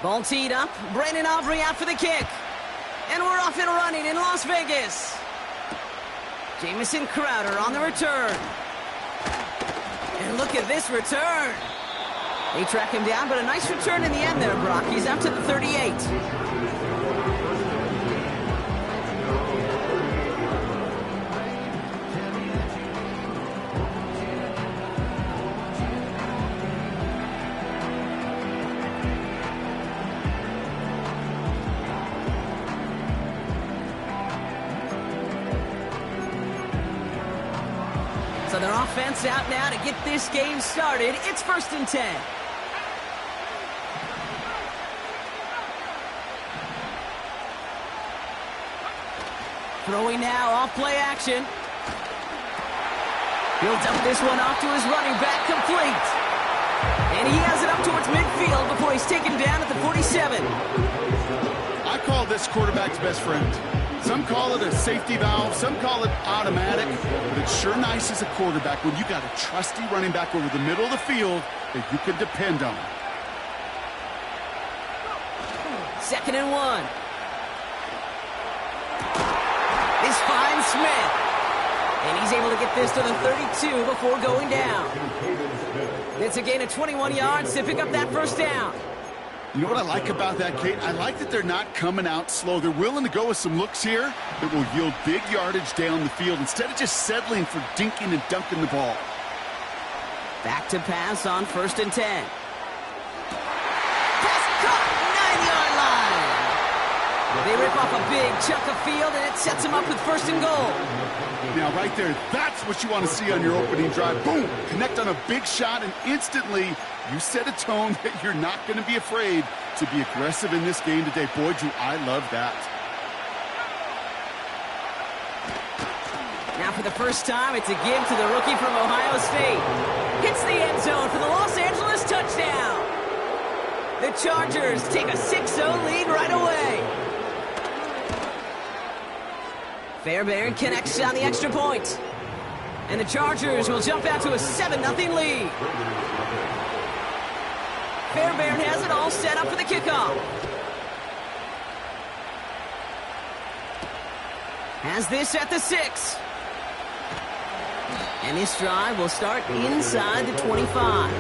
Ball teed up. Brandon Aubrey out for the kick. And we're off and running in Las Vegas. Jamison Crowder on the return. And look at this return. They track him down, but a nice return in the end there, Brock. He's out to the 38. So their offense out now to get this game started. It's 1st and 10. Throwing now, off play action. He'll dump this one off to his running back, complete. And he has it up towards midfield before he's taken down at the 47. I call this quarterback's best friend. Some call it a safety valve, some call it automatic, but it's sure nice as a quarterback when you got a trusty running back over the middle of the field that you can depend on. 2nd and 1. This finds Smith. And he's able to get this to the 32 before going down. It's a gain of 21 yards to pick up that 1st down. You know what I like about that, Kate? I like that they're not coming out slow. They're willing to go with some looks here that will yield big yardage down the field instead of just settling for dinking and dunking the ball. Back to pass on 1st and 10. Pass caught, 9-yard line. They rip off a big chunk of field, and it sets them up with 1st and goal. Now, right there, that's what you want to see on your opening drive. Boom! Connect on a big shot, and instantly you set a tone that you're not going to be afraid to be aggressive in this game today. Boy, do I love that. Now for the first time, it's a give to the rookie from Ohio State. Hits the end zone for the Los Angeles touchdown. The Chargers take a 6-0 lead right away. Fairbairn connects on the extra point. And the Chargers will jump out to a 7-0 lead. Fairbairn has it all set up for the kickoff. Has this at the 6. And this drive will start inside the 25.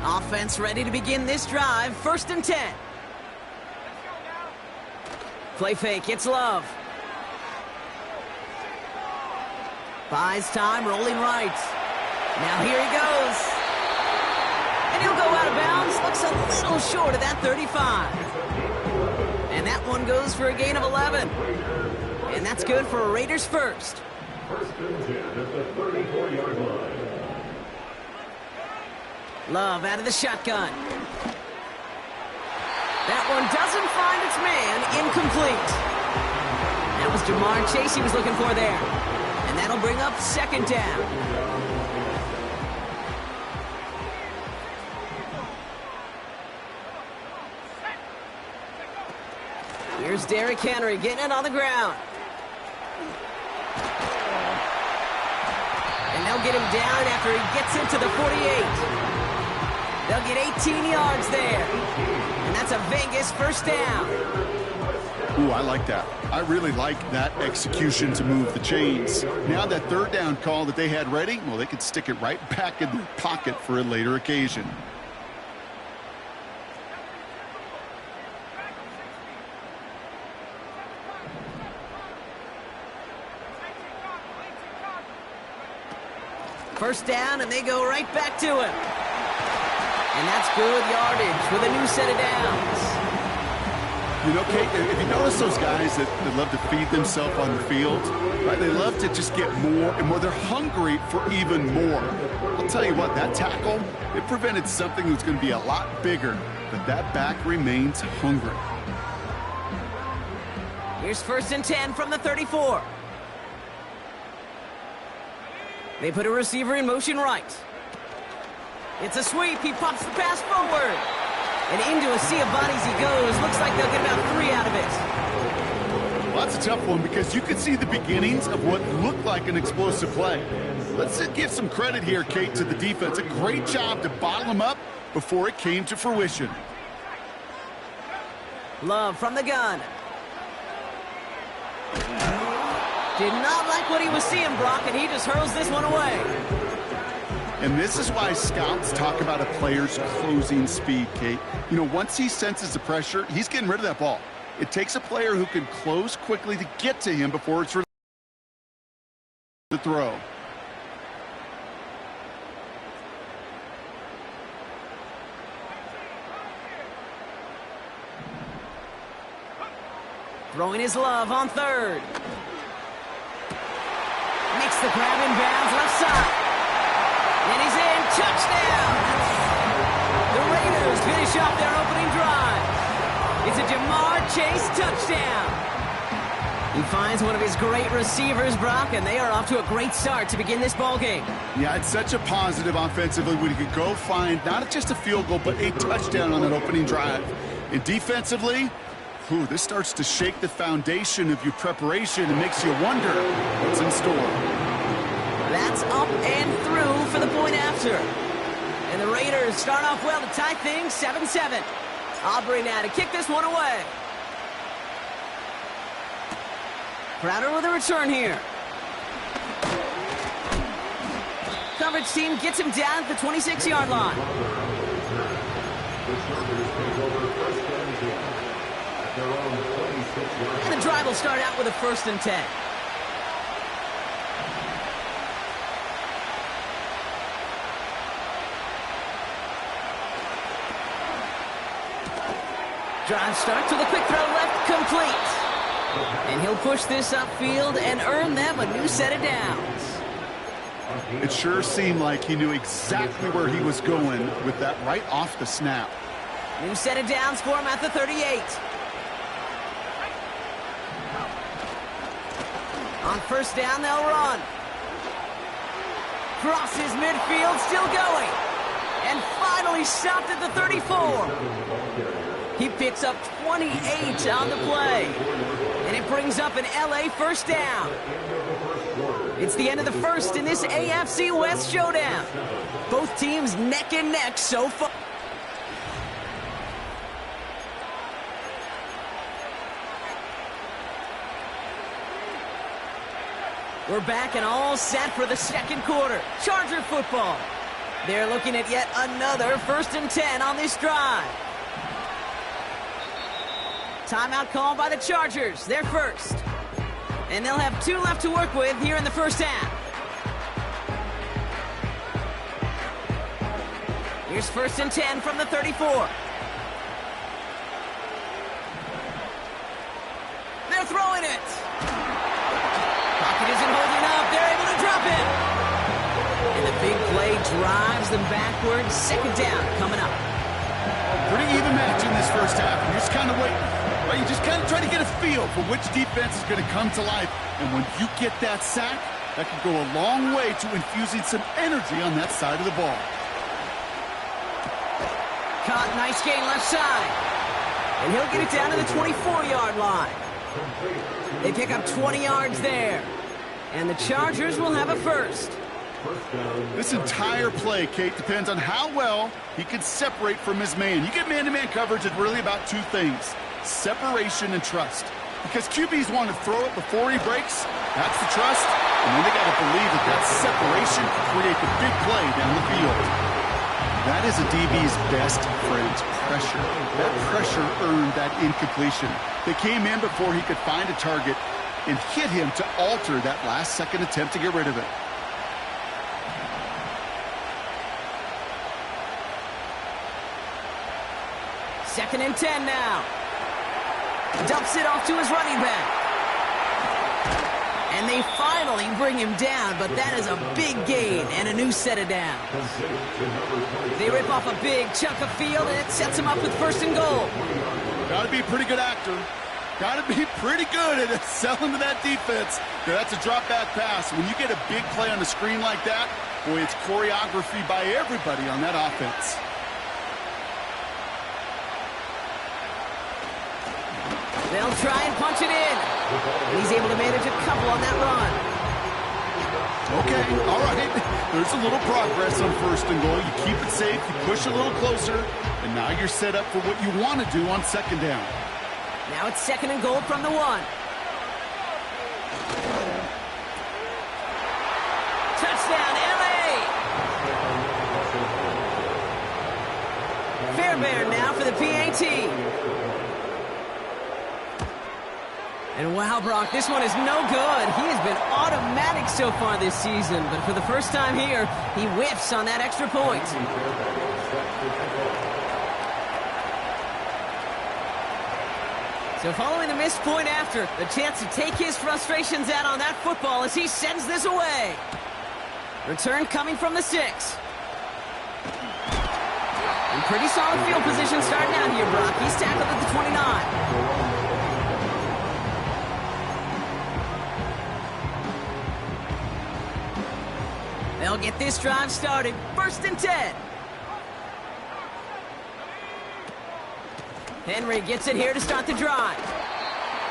Offense ready to begin this drive. 1st and 10. Play fake, it's Love. Buys time, rolling right. Now here he goes. And he'll go out of bounds. Looks a little short of that 35. And that one goes for a gain of 11. And that's good for a Raiders first. 1st and 10 at the 34-yard line. Love out of the shotgun. That one doesn't find its man. Incomplete. That was Jamar Chase he was looking for there. And that'll bring up 2nd down. Here's Derrick Henry getting it on the ground. And they'll get him down after he gets into the 48. They'll get 18 yards there. And that's a Vegas 1st down. Ooh, I like that. I really like that execution to move the chains. Now that 3rd down call that they had ready, well, they could stick it right back in their pocket for a later occasion. First down, and they go right back to him. And that's good yardage with a new set of downs. You know, Kate, if you notice those guys that love to feed themselves on the field, right? They love to just get more and more. They're hungry for even more. I'll tell you what, that tackle, it prevented something that's going to be a lot bigger, but that back remains hungry. Here's 1st and 10 from the 34. They put a receiver in motion right. It's a sweep. He pops the pass forward. And into a sea of bodies he goes. Looks like they'll get about 3 out of it. Well, that's a tough one because you could see the beginnings of what looked like an explosive play. Let's give some credit here, Kate, to the defense. A great job to bottle him up before it came to fruition. Love from the gun. Did not like what he was seeing, Brock, and he just hurls this one away. And this is why scouts talk about a player's closing speed, Kate. You know, once he senses the pressure, he's getting rid of that ball. It takes a player who can close quickly to get to him before it's released to throw. Throwing his love on third. Makes the grab in bounds left side. And he's in. Touchdown! The Raiders finish off their opening drive. It's a Jamar Chase touchdown. He finds one of his great receivers, Brock, and they are off to a great start to begin this ball game. Yeah, it's such a positive offensively when you could go find not just a field goal, but a touchdown on that opening drive. And defensively, this starts to shake the foundation of your preparation and makes you wonder what's in store. That's up and through for the point after. And the Raiders start off well to tie things 7-7. Aubrey now to kick this one away. Crowder with a return here. Coverage team gets him down at the 26-yard line. And the drive will start out with a 1st and 10. Drive starts with a quick throw left, complete. And he'll push this upfield and earn them a new set of downs. It sure seemed like he knew exactly where he was going with that right off the snap. New set of downs for him at the 38. On 1st down, they'll run. Crosses midfield, still going. And finally stopped at the 34. He picks up 28 on the play. And it brings up an LA 1st down. It's the end of the first in this AFC West showdown. Both teams neck and neck so far. We're back and all set for the 2nd quarter. Charger football. They're looking at yet another 1st and 10 on this drive. Timeout called by the Chargers. They're first. And they'll have 2 left to work with here in the 1st half. Here's 1st and 10 from the 34. They're throwing it. Pocket isn't holding up. They're able to drop it. And the big play drives them backwards. 2nd down coming up. Pretty even match in this 1st half. You're just kind of waiting. Right? You just kind of try to get a feel for which defense is going to come to life. And when you get that sack, that can go a long way to infusing some energy on that side of the ball. Caught, nice gain left side. And he'll get it down to the 24-yard line. They pick up 20 yards there. And the Chargers will have a 1st. This entire play, Kate, depends on how well he can separate from his man. You get man-to-man coverage, it's really about 2 things. Separation and trust. Because QBs want to throw it before he breaks. That's the trust. And then they got to believe that that separation can create the big play down the field. That is a DB's best friend, pressure. That pressure earned that incompletion. They came in before he could find a target and hit him to alter that last-second attempt to get rid of it. Second and 10 now. Dumps it off to his running back. And they finally bring him down, but that is a big gain and a new set of downs. They rip off a big chunk of field, and it sets him up with 1st and goal. Got to be a pretty good actor. Got to be pretty good at selling to that defense. That's a drop-back pass. When you get a big play on the screen like that, boy, it's choreography by everybody on that offense. They'll try and punch it in. And he's able to manage a couple on that run. Okay, all right. There's a little progress on 1st and goal. You keep it safe, you push a little closer, and now you're set up for what you want to do on 2nd down. Now it's 2nd and goal from the 1. Touchdown, LA! Fairbairn now for the PAT. And wow, Brock, this one is no good. He has been automatic so far this season, but for the first time here, he whiffs on that extra point. So following the missed point after, the chance to take his frustrations out on that football as he sends this away. Return coming from the 6. In pretty solid field position starting out here, Brock. He's tackled at the 29. They'll get this drive started. 1st and 10. Henry gets it here to start the drive.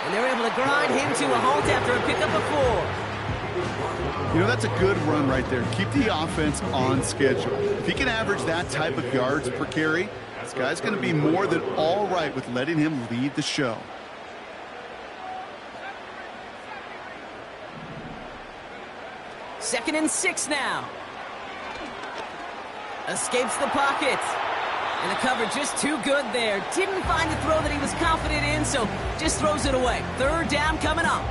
And they're able to grind him to a halt after a pickup of 4. You know, that's a good run right there. Keep the offense on schedule. If he can average that type of yards per carry, this guy's going to be more than all right with letting him lead the show. Second and 6 now. Escapes the pocket. And the cover just too good there. Didn't find the throw that he was confident in, so just throws it away. 3rd down coming up.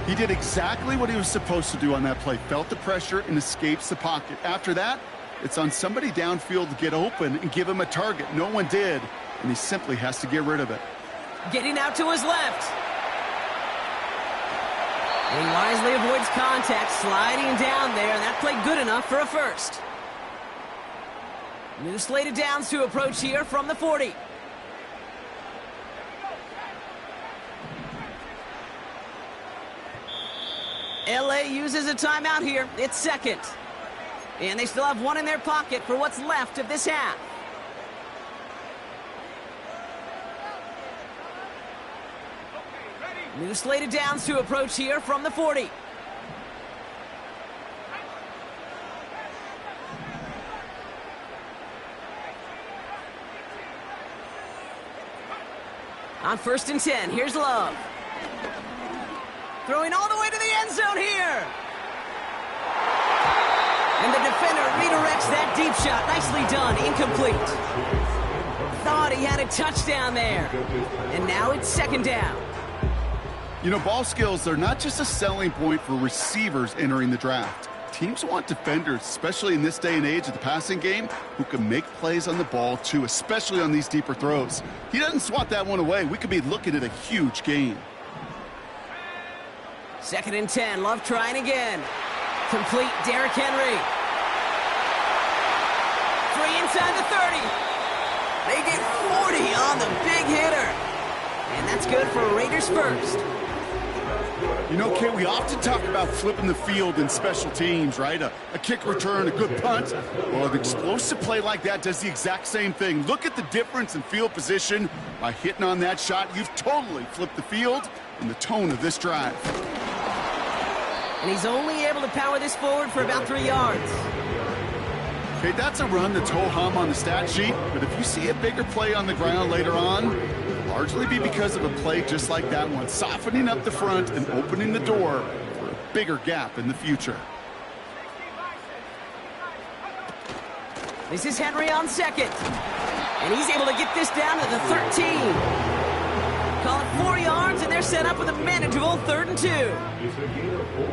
He did exactly what he was supposed to do on that play. Felt the pressure and escapes the pocket. After that, it's on somebody downfield to get open and give him a target. No one did, and he simply has to get rid of it. Getting out to his left. And he wisely avoids contact, sliding down there, and that played good enough for a 1st. New slate of downs to approach here from the 40. LA uses a timeout here. It's 2nd. And they still have 1 in their pocket for what's left of this half. New slate of downs to approach here from the 40. On 1st and 10, here's Love. Throwing all the way to the end zone here. And the defender redirects that deep shot. Nicely done, incomplete. Thought he had a touchdown there. And now it's 2nd down. You know, ball skills are not just a selling point for receivers entering the draft. Teams want defenders, especially in this day and age of the passing game, who can make plays on the ball too, especially on these deeper throws. He doesn't swat that one away. We could be looking at a huge gain. 2nd and 10, Love trying again. Complete, Derrick Henry. 3 inside the 30. They get 40 on the big hitter. And that's good for Raiders 1st. You know, Kate, we often talk about flipping the field in special teams, right? A kick return, a good punt. Well, an explosive play like that does the exact same thing. Look at the difference in field position. By hitting on that shot, you've totally flipped the field and the tone of this drive. And he's only able to power this forward for about 3 yards. Okay, that's a run that's ho-hum on the stat sheet, but if you see a bigger play on the ground later on, largely be because of a play just like that one, softening up the front and opening the door for a bigger gap in the future. This is Henry on 2nd. And he's able to get this down to the 13. Call it 4 yards, and they're set up with a manageable 3rd and 2. It's a gain of 4.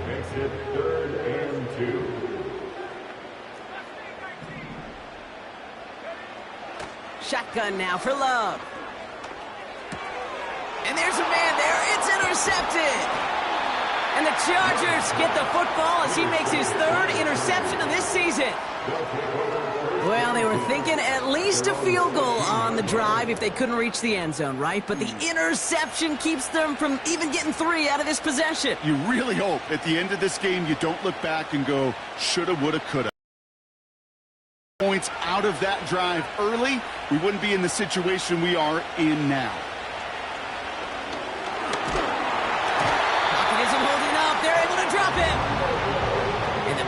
Makes it 3rd and 2. Shotgun now for Love. And there's a man there. It's intercepted. And the Chargers get the football as he makes his 3rd interception of this season. Well, they were thinking at least a field goal on the drive if they couldn't reach the end zone, right? But the interception keeps them from even getting 3 out of this possession. You really hope at the end of this game you don't look back and go, shoulda, woulda, coulda. Points out of that drive early, we wouldn't be in the situation we are in now.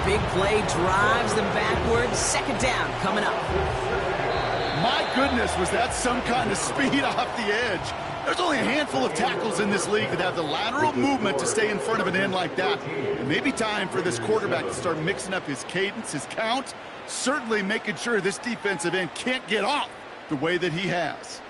Big play drives them backwards. Second down coming up. My goodness, was that some kind of speed off the edge. There's only a handful of tackles in this league that have the lateral movement to stay in front of an end like that. It may be time for this quarterback to start mixing up his cadence, his count, certainly making sure this defensive end can't get off the way that he has.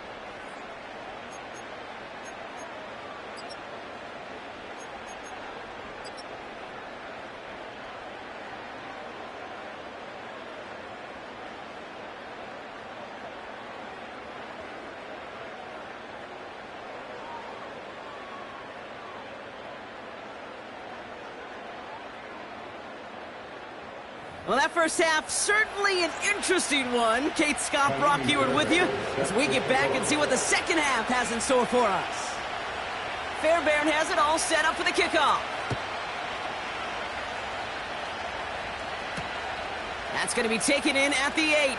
Well, that first half, certainly an interesting one. Kate Scott, Brock Heward with you as we get back and see what the second half has in store for us. Fairbairn has it all set up for the kickoff. That's going to be taken in at the 8.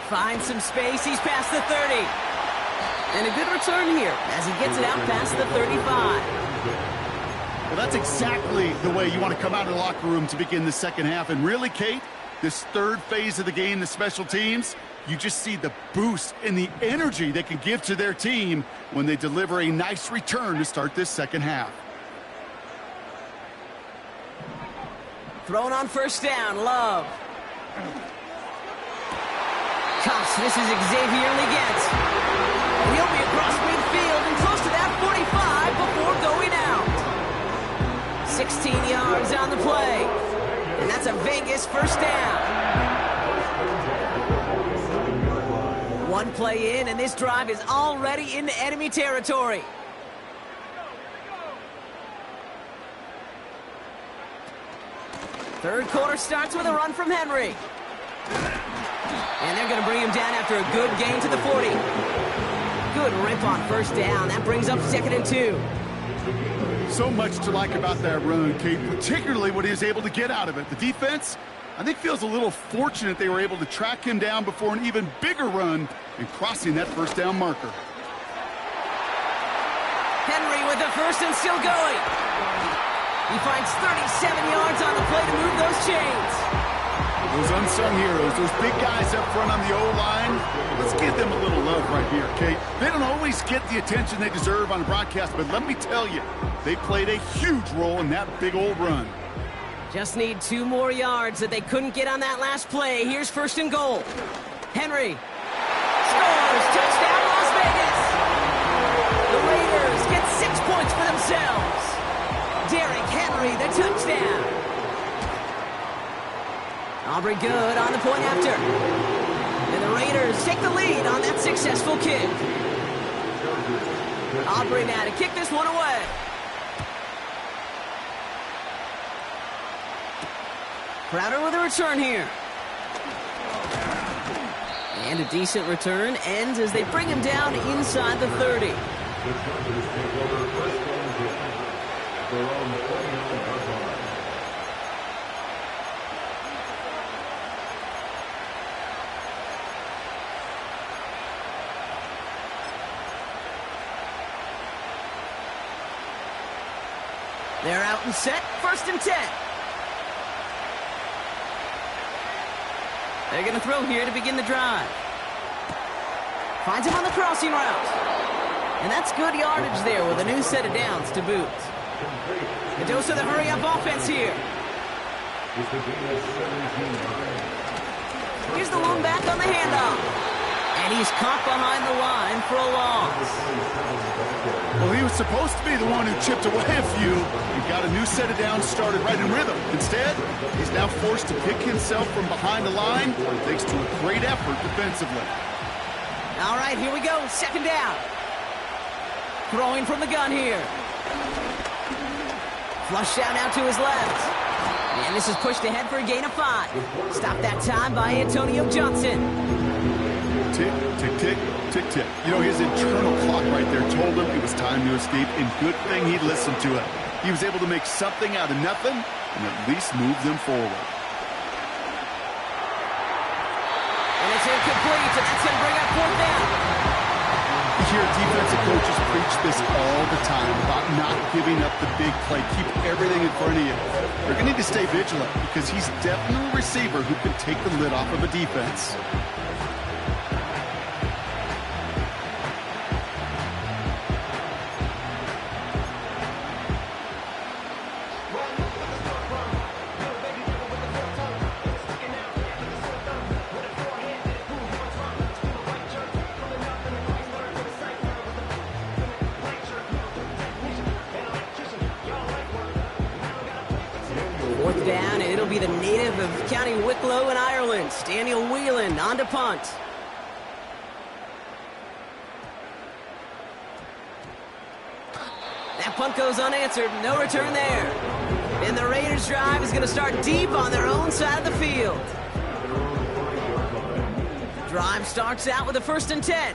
Finds some space. He's past the 30. And a good return here as he gets it out past the 35. Well, that's exactly the way you want to come out of the locker room to begin the second half. And really, Kate, this third phase of the game, the special teams, you just see the boost and the energy they can give to their team when they deliver a nice return to start this second half. Thrown on first down, Love. Cuffs, this is Xavier Leggett. He'll be across midfield and close to that 45 before going out. 16 yards on the play. And that's a Vegas first down. One play in, and this drive is already into enemy territory. Third quarter starts with a run from Henry. And they're going to bring him down after a good gain to the 40. Good rip on first down. That brings up 2nd and 2. So much to like about that run, Kate, particularly what he was able to get out of it. The defense, I think, feels a little fortunate they were able to track him down before an even bigger run and crossing that first down marker. Henry with the first and still going. He finds 37 yards on the play to move those chains. Those unsung heroes, those big guys up front on the O-line, let's give them a little love right here, Kate. They don't always get the attention they deserve on a broadcast, but let me tell you, they played a huge role in that big old run. Just need 2 more yards that they couldn't get on that last play. Here's first and goal. Henry scores. Touchdown, Las Vegas. The Raiders get 6 points for themselves. Derrick Henry, the touchdown. Aubrey good on the point after. And the Raiders take the lead on that successful kick. Aubrey now to kick this one away. Crowder with a return here. And a decent return ends as they bring him down inside the 30. They're out and set, 1st and 10. They're going to throw here to begin the drive. Finds him on the crossing route. And that's good yardage there with a new set of downs to boot. A dose of the hurry-up offense here. Here's the lone back on the handoff. And he's caught behind the line for a loss. Well, he was supposed to be the one who chipped away a few and got a new set of downs started right in rhythm. Instead, he's now forced to pick himself from behind the line thanks to a great effort defensively. All right, here we go. 2nd down. Throwing from the gun here. Flush down out to his left. And this is pushed ahead for a gain of 5. Stopped that time by Antonio Johnson. Tick, tick, tick, tick, tick. You know, his internal clock right there told him it was time to escape, and good thing he listened to it. He was able to make something out of nothing and at least move them forward. And it's incomplete, and that's going to bring up 4th down. You hear defensive coaches preach this all the time about not giving up the big play. Keep everything in front of you. You're going to need to stay vigilant because he's definitely a receiver who can take the lid off of a defense. Fourth down, and it'll be the native of County Wicklow in Ireland, Daniel Whelan, on to punt. That punt goes unanswered, no return there. And the Raiders' drive is going to start deep on their own side of the field. Drive starts out with a 1st and 10.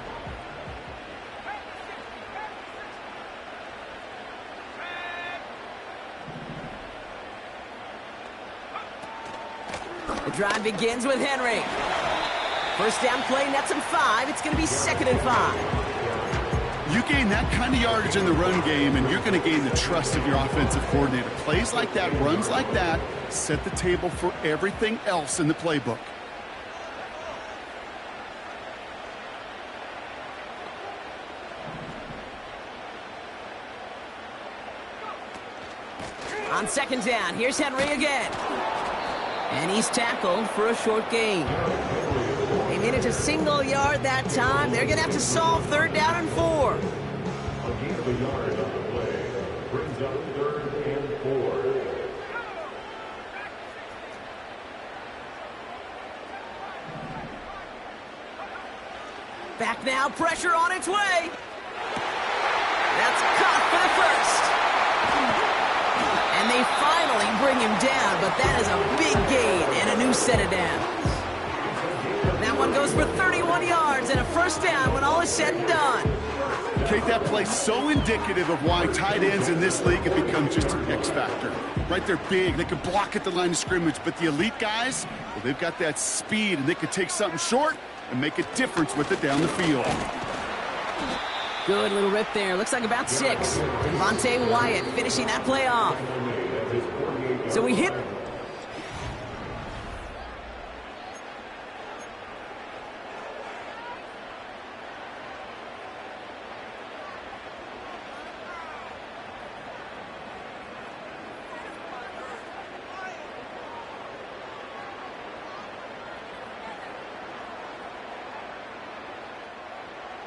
The drive begins with Henry. First down play, nets him 5. It's going to be 2nd and 5. You gain that kind of yardage in the run game, and you're going to gain the trust of your offensive coordinator. Plays like that, runs like that, set the table for everything else in the playbook. On 2nd down, here's Henry again. And he's tackled for a short gain. They made it to single yard that time. They're going to have to solve 3rd down and 4. A gain of a yard on the play. Brings up 3rd and 4. Back now, pressure on its way. That's caught for the 1st. And they finally bring him down, but that is a big gain and a new set of downs. That one goes for 31 yards and a 1st down when all is said and done. Kate, that play's so indicative of why tight ends in this league have become just an X factor. Right, they're big, they can block at the line of scrimmage, but the elite guys, well, they've got that speed, and they can take something short and make a difference with it down the field. Good little rip there. Looks like about 6. Devontae Wyatt finishing that play off. So we hit.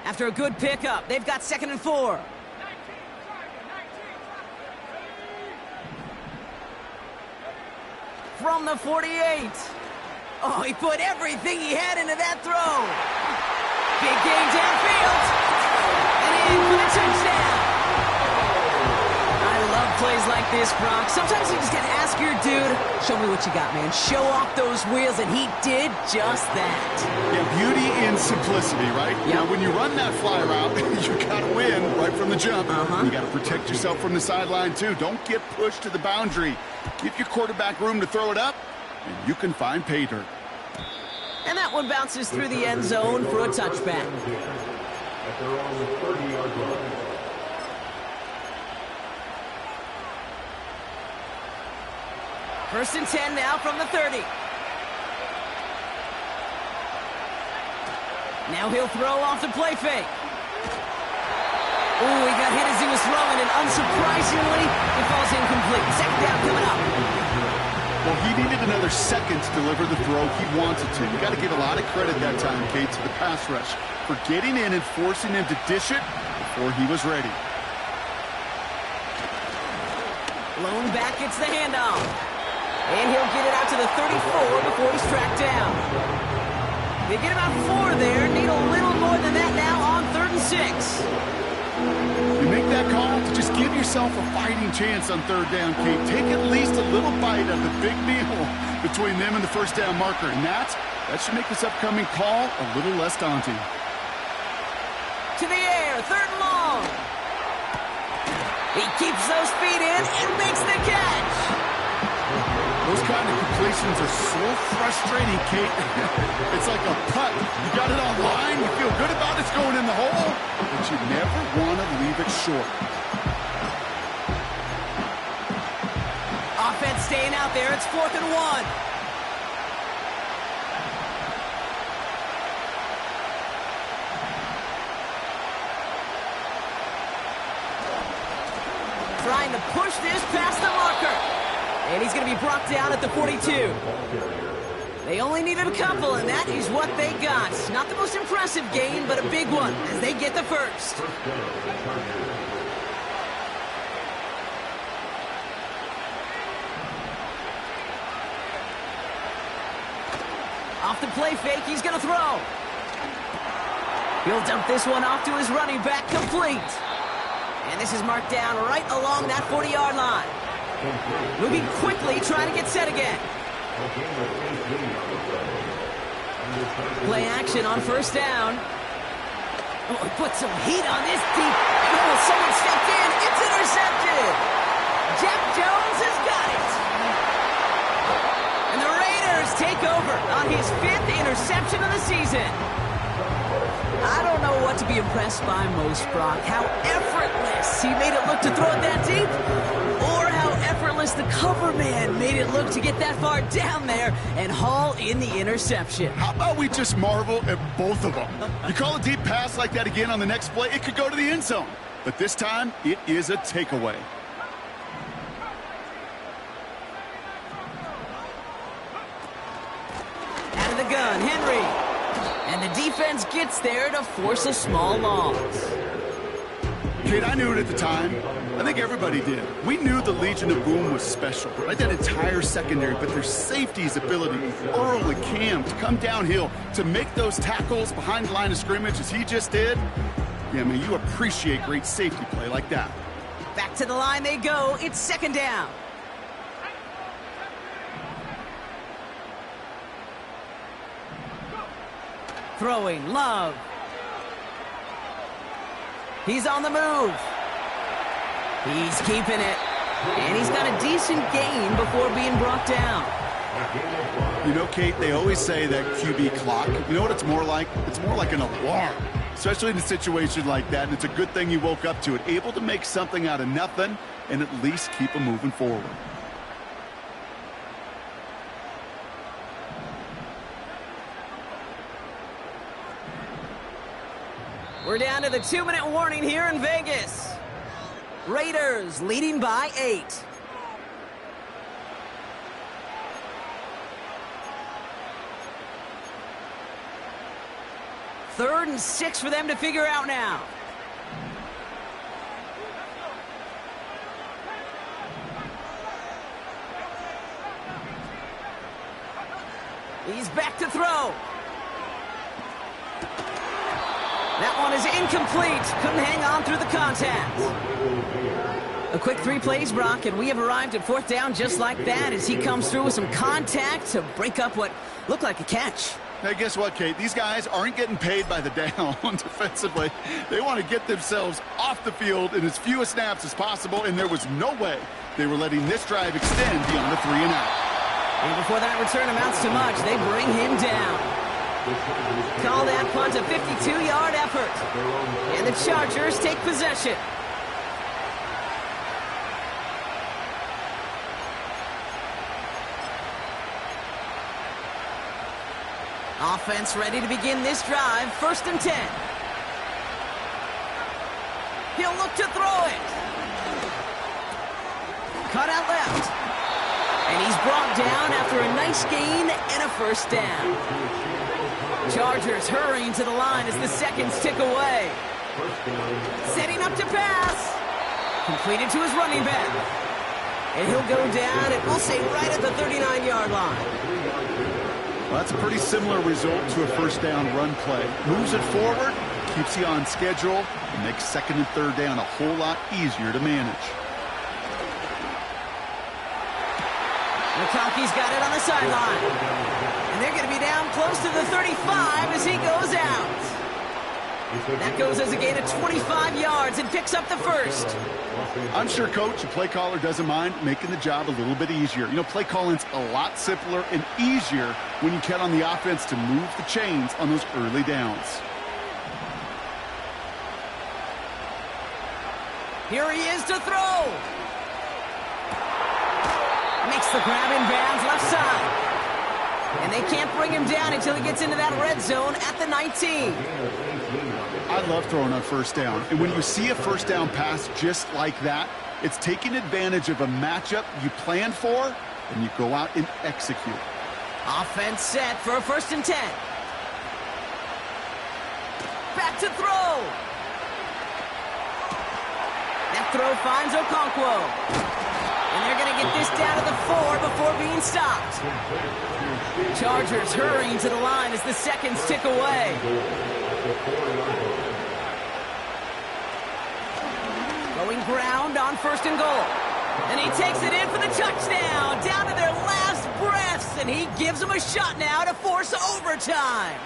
After a good pickup, they've got 2nd and 4. From the 48. Oh, he put everything he had into that throw. Big gain downfield. And in for the touchdown. I love plays like this, Brock. Sometimes you just got to ask your dude, show me what you got, man. Show off those wheels, and he did just that. Yeah, beauty in simplicity, right? Yep. Now, when you run that fly route, you got to win right from the jump. You got to protect yourself from the sideline, too. Don't get pushed to the boundary. Give your quarterback room to throw it up, and you can find pay dirt. And that one bounces through the end zone for a touchback. At their own 30-yard line. First and 10 now from the 30. Now he'll throw off the play fake. Ooh, he got hit as he was throwing, and unsurprisingly, it falls incomplete. 2nd down coming up. Well, he needed another second to deliver the throw he wanted to. You got to give a lot of credit that time, Kate, to the pass rush for getting in and forcing him to dish it before he was ready. Lone back gets the handoff. And he'll get it out to the 34 before he's tracked down. They get about 4 there. Need a little more than that now on 3rd and 6. You make that call to just give yourself a fighting chance on 3rd down, Kate. Take at least a little bite of the big meal between them and the 1st down marker. And that should make this upcoming call a little less daunting. To the air, 3rd and long. He keeps those feet in and makes the catch. Those kind of completions are so frustrating, Kate. It's like a putt. You got it on line, you feel good about it's going in the hole, but you never want to leave it short. Offense staying out there. It's 4th and 1. Trying to push this past the marker. And he's going to be brought down at the 42. They only needed a couple, and that is what they got. Not the most impressive gain, but a big one as they get the first. Off the play fake, he's going to throw. He'll dump this one off to his running back, complete. And this is marked down right along that 40-yard line. Moving quickly, trying to get set again. Play action on 1st down. Oh, put some heat on this deep. Oh, someone stepped in. It's intercepted. Jeff Jones has got it. And the Raiders take over on his 5th interception of the season. I don't know what to be impressed by most, Brock. How effortless he made it look to throw it that deep, or how effortless the cover man made it look to get that far down there and haul in the interception. How about we just marvel at both of them? You call a deep pass like that again on the next play, it could go to the end zone. But this time, it is a takeaway. Out of the gun, Henry. And the defense gets there to force a small loss. Kate, I knew it at the time. I think everybody did. We knew the Legion of Boom was special, right? That entire secondary, but their safety's ability, Earl and Cam, to come downhill, to make those tackles behind the line of scrimmage as he just did. Yeah, man, you appreciate great safety play like that. Back to the line they go. It's 2nd down. Throwing, Love. He's on the move. He's keeping it. And he's got a decent gain before being brought down. You know, Kate, they always say that QB clock, you know what it's more like? It's more like an alarm, especially in a situation like that. And it's a good thing you woke up to it, able to make something out of nothing and at least keep them moving forward. We're down to the 2-minute warning here in Vegas. Raiders leading by 8. Third and 6 for them to figure out now. He's back to throw. That one is incomplete. Couldn't hang on through the contact. A quick 3 plays, Brock, and we have arrived at 4th down just like that as he comes through with some contact to break up what looked like a catch. Hey, guess what, Kate? These guys aren't getting paid by the down defensively. They want to get themselves off the field in as few snaps as possible, and there was no way they were letting this drive extend beyond the 3 and out. And before that return amounts to much, they bring him down. Call that punt a 52-yard effort. And the Chargers take possession. Offense ready to begin this drive. 1st and 10. He'll look to throw it. Cut out left. And he's brought down after a nice gain and a 1st down. Chargers hurrying to the line as the seconds tick away. Setting up to pass. Completed to his running back. And he'll go down, and we'll say right at the 39-yard line. Well, that's a pretty similar result to a 1st down run play. Moves it forward, keeps you on schedule, and makes 2nd and 3rd down a whole lot easier to manage. McConkey's got it on the sideline. And they're going to be down close to the 35 as he goes out. That goes as a gain of 25 yards and picks up the first. I'm sure, Coach, the play caller doesn't mind making the job a little bit easier. You know, play calling's a lot simpler and easier when you count on the offense to move the chains on those early downs. Here he is to throw. Makes the grab in bounds left side. And they can't bring him down until he gets into that red zone at the 19. I love throwing on first down. And when you see a first down pass just like that, it's taking advantage of a matchup you planned for, and you go out and execute. Offense set for a 1st and 10. Back to throw. That throw finds Okonkwo. And they're going to get this down to the 4 before being stopped. Chargers hurrying to the line as the seconds tick away. Going ground on 1st and goal. And he takes it in for the touchdown. Down to their last breaths. And he gives them a shot now to force overtime.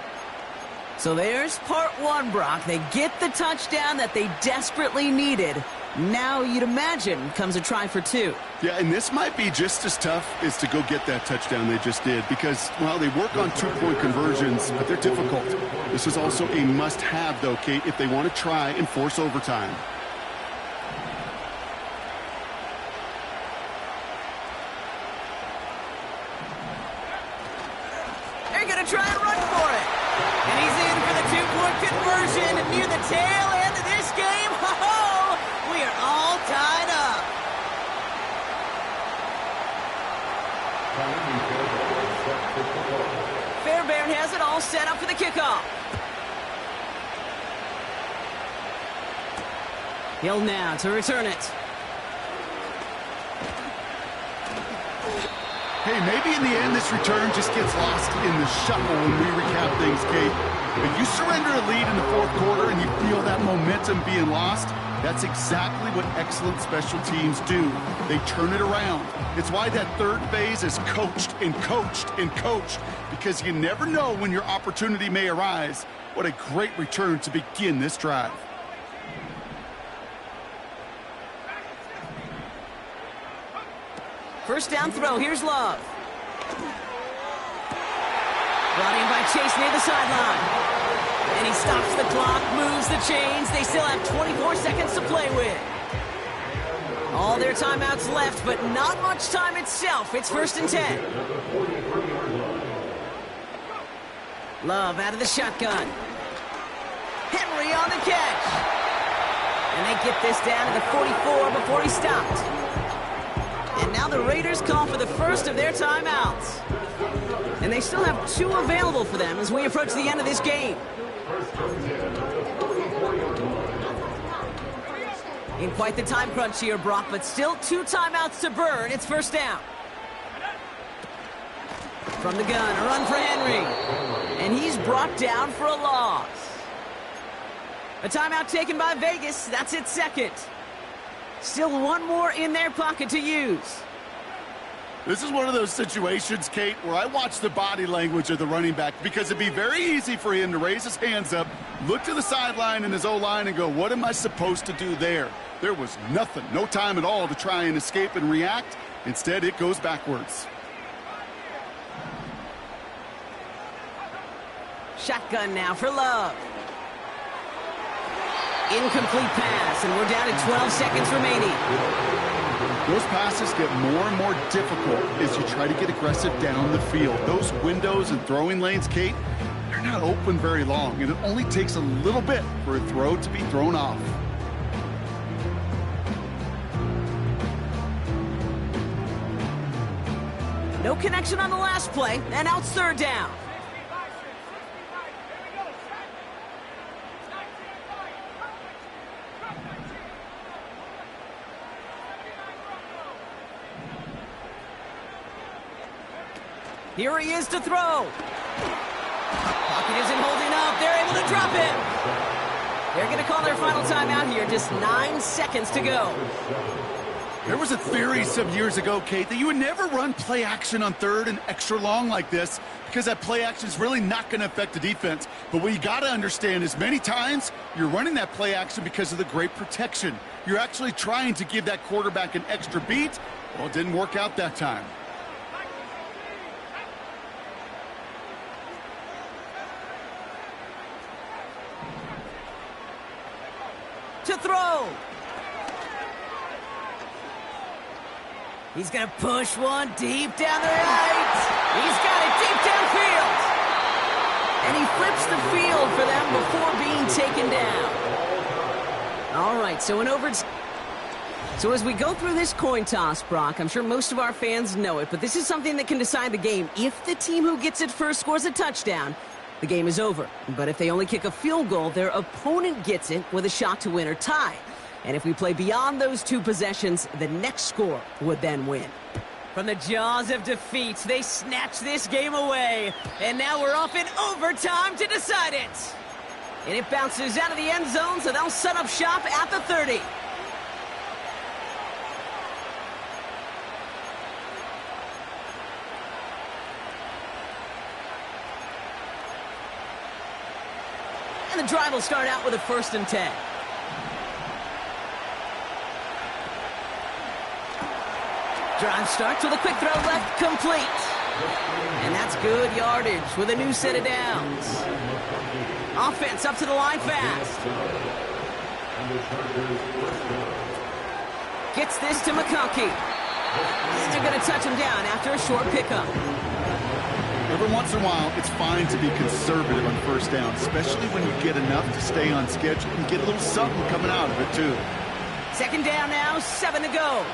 So there's part one, Brock. They get the touchdown that they desperately needed. Now, you'd imagine, comes a try for 2. Yeah, and this might be just as tough as to go get that touchdown they just did because, well, they work on 2-point conversions, but they're difficult. This is also a must-have, though, Kate, if they want to try and force overtime. They're going to try and run for it. And he's in for the 2-point conversion near the tail end of this game. Ho-ho! We are all tied up. Fairbairn has it all set up for the kickoff. Hill now to return it. Hey, maybe in the end this return just gets lost in the shuffle when we recap things, Kate. If you surrender a lead in the 4th quarter and you feel that momentum being lost, that's exactly what excellent special teams do. They turn it around. It's why that 3rd phase is coached and coached and coached, because you never know when your opportunity may arise. What a great return to begin this drive. First down throw. Here's Love. Brought in by Chase near the sideline. And he stops the clock, moves the chains. They still have 24 seconds to play with. All their timeouts left, but not much time itself. It's 1st and 10. Love out of the shotgun. Henry on the catch. And they get this down to the 44 before he stopped. And now the Raiders call for the first of their timeouts. And they still have 2 available for them as we approach the end of this game. In quite the time crunch here, Brock, but still 2 timeouts to burn. It's 1st down. From the gun, a run for Henry. And he's brought down for a loss. A timeout taken by Vegas. That's its 2nd. Still 1 more in their pocket to use. This is one of those situations, Kate, where I watch the body language of the running back because it'd be very easy for him to raise his hands up, look to the sideline in his O-line and go, what am I supposed to do there? There was nothing, no time at all to try and escape and react. Instead, it goes backwards. Shotgun now for Love. Incomplete pass, and we're down to 12 seconds remaining. Those passes get more and more difficult as you try to get aggressive down the field. Those windows and throwing lanes, Kate, they're not open very long, and it only takes a little bit for a throw to be thrown off. No connection on the last play, and now it's 3rd down. Here he is to throw. Pocket isn't holding up. They're able to drop him. They're going to call their final timeout here. Just 9 seconds to go. There was a theory some years ago, Kate, that you would never run play action on third and extra long like this because that play action is really not going to affect the defense. But what you got to understand is many times you're running that play action because of the great protection. You're actually trying to give that quarterback an extra beat. Well, it didn't work out that time. To throw. He's going to push one deep down the right. He's got it deep downfield. And he flips the field for them before being taken down. All right, so as we go through this coin toss, Brock, I'm sure most of our fans know it, but this is something that can decide the game. If the team who gets it first scores a touchdown, the game is over. But if they only kick a field goal, their opponent gets it with a shot to win or tie. And if we play beyond those two possessions, the next score would then win. From the jaws of defeat, they snatch this game away. And now we're off in overtime to decide it. And it bounces out of the end zone, so they'll set up shop at the 30. And the drive will start out with a 1st and 10. Drive starts with a quick throw left, complete. And that's good yardage with a new set of downs. Offense up to the line fast. Gets this to McConkey. They're going to touch him down after a short pickup. Every once in a while, it's fine to be conservative on 1st down, especially when you get enough to stay on schedule and get a little something coming out of it, too. 2nd down now, 7 to go.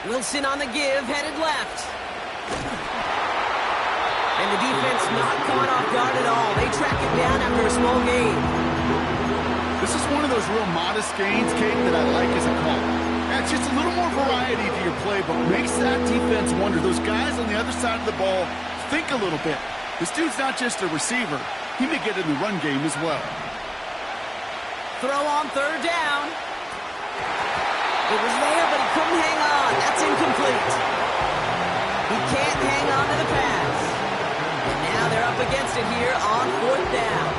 Wilson on the give, headed left. And the defense not caught off guard at all. They track it down after a small gain. This is one of those real modest gains, Kate, that I like as a call. That's just a little more variety to your play, but makes that defense wonder. Those guys on the other side of the ball think a little bit. This dude's not just a receiver. He may get in the run game as well. Throw on 3rd down. It was there, but he couldn't hang on. That's incomplete. He can't hang on to the pass. And now they're up against it here on 4th down.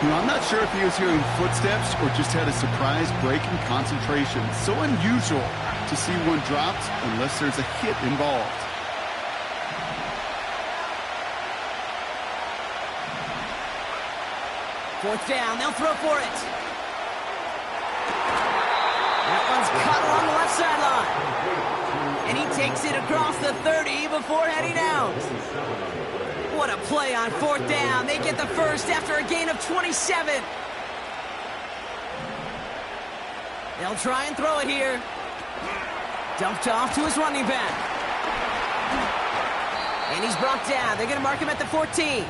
You know, I'm not sure if he was hearing footsteps or just had a surprise break in concentration. It's so unusual to see one dropped unless there's a hit involved. Fourth down, they'll throw for it. That one's cut along the left sideline. And he takes it across the 30 before heading out. What a play on 4th down. They get the first after a gain of 27. They'll try and throw it here. Dumped off to his running back. And he's brought down. They're going to mark him at the 14.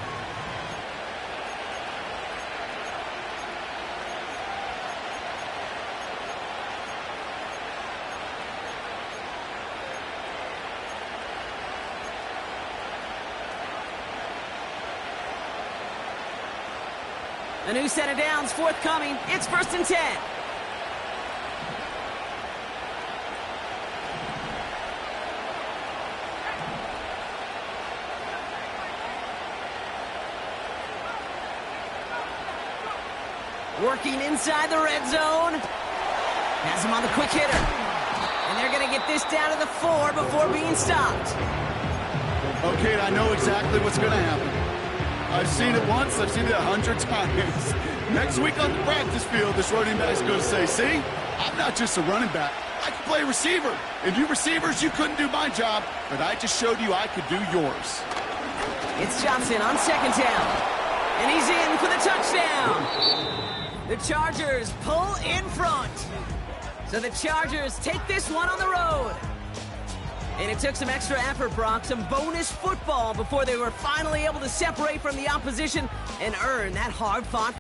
A new set of downs forthcoming. It's 1st and 10. Working inside the red zone. Has him on the quick hitter. And they're going to get this down to the 4 before being stopped. Okay, I know exactly what's going to happen. I've seen it once, I've seen it 100 times. Next week on the practice field, this running back's going to say, see, I'm not just a running back. I can play receiver. And you receivers, you couldn't do my job, but I just showed you I could do yours. It's Johnson on 2nd down. And he's in for the touchdown. The Chargers pull in front. So the Chargers take this one on the road. And it took some extra effort, Brock, some bonus football before they were finally able to separate from the opposition and earn that hard-fought